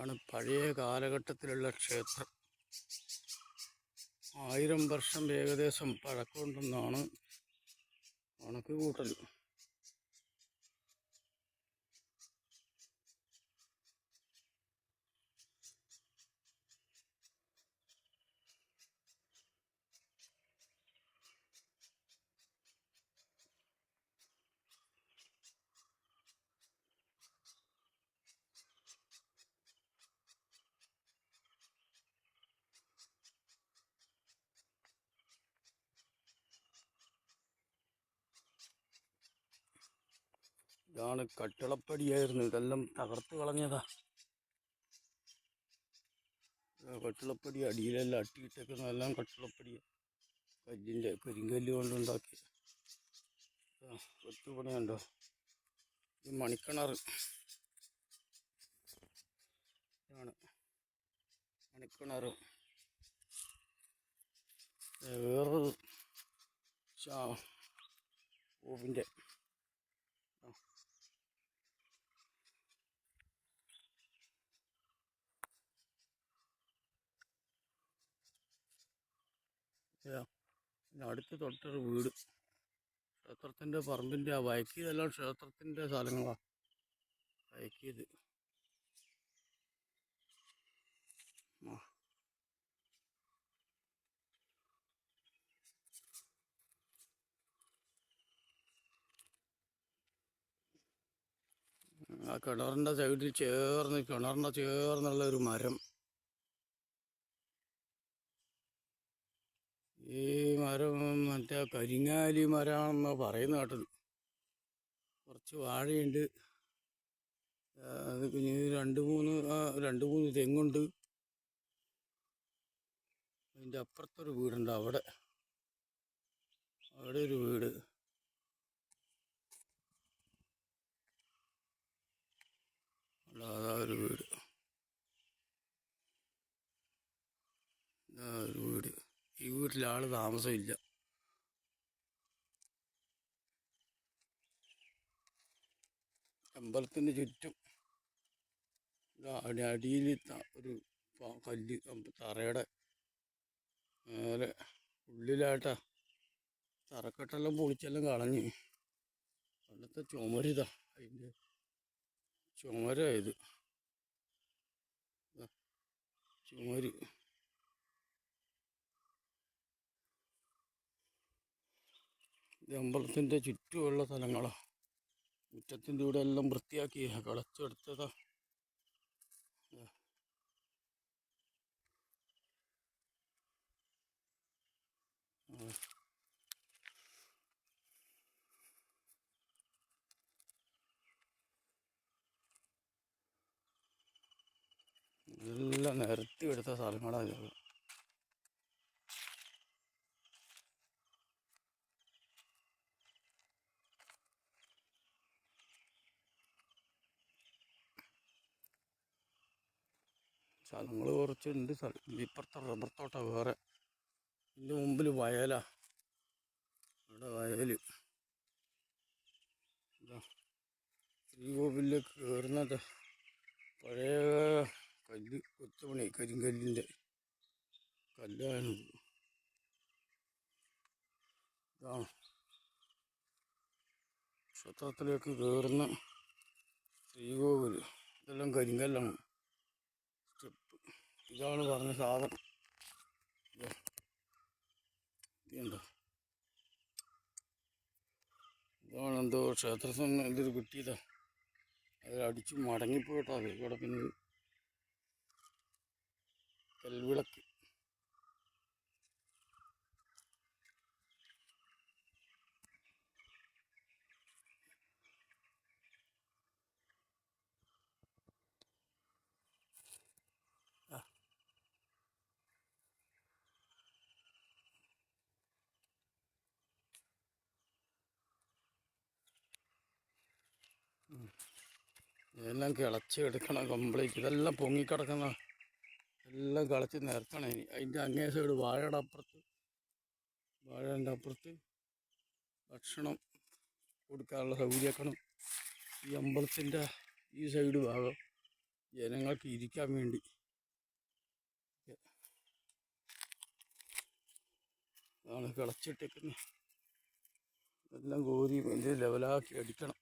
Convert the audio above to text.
ആണ് പഴയ കാലഘട്ടത്തിലുള്ള ക്ഷേത്രം. 1000 വർഷം ഏകദേശം പഴക്കമുണ്ടെന്നാണ് കണക്ക് കൂട്ടൽ. ഇതാണ് കട്ടിളപ്പടിയായിരുന്നു, ഇതെല്ലാം തകർത്ത് കളഞ്ഞതാ. കട്ടിളപ്പടി അടിയിലെല്ലാം അട്ടിയിട്ടേക്കുന്നതെല്ലാം കട്ടിളപ്പടി, കരിങ്കല്ല് കൊണ്ടുണ്ടാക്കി ഒത്തുപണിയുണ്ടോ. ഇത് മണിക്കിണർ ആണ്, മണിക്കിണറും വേറൊരു ഓവിൻ്റെ അടുത്ത് തൊട്ടൊരു വീട്. ക്ഷേത്രത്തിൻ്റെ പറമ്പിൻ്റെ വയക്കിയതെല്ലാം ക്ഷേത്രത്തിൻ്റെ സ്ഥലങ്ങളാണ്. വയക്കിയത് ആ കിണറിൻ്റെ സൈഡിൽ ചേർന്നുള്ള ഒരു മരം. ഈ മരം മറ്റേ കരിങ്ങാലി മരമാണെന്ന് പറയുന്ന കേട്ടത്. കുറച്ച് വാഴയുണ്ട്, അത് പിന്നെ രണ്ട് മൂന്ന് തെങ്ങുണ്ട്. അതിൻ്റെ അപ്പുറത്തൊരു വീടുണ്ട്, അവിടെ ഒരു വീട്. അതാ ഒരു വീട്, ഒരു വീട്. ഈ വീട്ടിൽ ആൾ താമസമില്ല. അമ്പലത്തിന് ചുറ്റും അടിയിൽ ഒരു കല്ല്, തറയുടെ മേലെ ഉള്ളിലായിട്ടാ തറക്കെട്ടെല്ലാം പൊളിച്ചെല്ലാം കളഞ്ഞ്. അവിടുത്തെ ചുമരിതാ, അതിൻ്റെ ചുമരായത്. ചുമര് ഇത് അമ്പലത്തിൻ്റെ ചുറ്റുമുള്ള സ്ഥലങ്ങളാണ്. മുറ്റത്തിൻ്റെ ഇവിടെ എല്ലാം വൃത്തിയാക്കി കളച്ചെടുത്തതാ. എല്ലാം നിരത്തി എടുത്ത സ്ഥലങ്ങളാണ്. സ്ഥലങ്ങൾ കുറച്ചുണ്ട്. ഇപ്പുറത്തെ റബ്ബർ തോട്ടം വേറെ. ഇതിൻ്റെ മുമ്പിൽ വയലാ, ഇവിടെ വയൽ. ശ്രീകോവിലേക്ക് കയറുന്നത് പഴയ കല്ല്, കൊത്തുപണി, കരിങ്കല്ലിൻ്റെ കല്ലാണ്. ഇതാണ് ക്ഷേത്രത്തിലേക്ക് കയറുന്ന ശ്രീകോവിൽ. ഇതെല്ലാം കരിങ്കല്ലാണ്, സ്റ്റെപ്പ്. ഇതാണ് പറഞ്ഞ സാധനം. ഇതുണ്ടോ, ഇതാണെന്തോ ക്ഷേത്രത്തിൽ ഇതൊരു കിട്ടിയതാ. അത് അടിച്ച് മടങ്ങിപ്പോയിട്ടാ. അത് ഇവിടെ പിന്നെ കൽവിളക്ക്. ഇതെല്ലാം കിളച്ചെടുക്കണം കംപ്ലീറ്റ്. ഇതെല്ലാം പൊങ്ങിക്കിടക്കുന്ന എല്ലാം കിളച്ച് നിരത്തണം. ഇനി അതിൻ്റെ അങ്ങേ സൈഡ് വാഴയുടെ അപ്പുറത്ത് ഭക്ഷണം കൊടുക്കാനുള്ള സൗകര്യമാക്കണം. ഈ അമ്പലത്തിൻ്റെ ഈ സൈഡ് ഭാഗം ജനങ്ങൾക്ക് ഇരിക്കാൻ വേണ്ടി. അതാണ് കിളച്ചിട്ടേക്കുന്നത്. എല്ലാം കോരി വലിയ ലെവലാക്കി അടിക്കണം.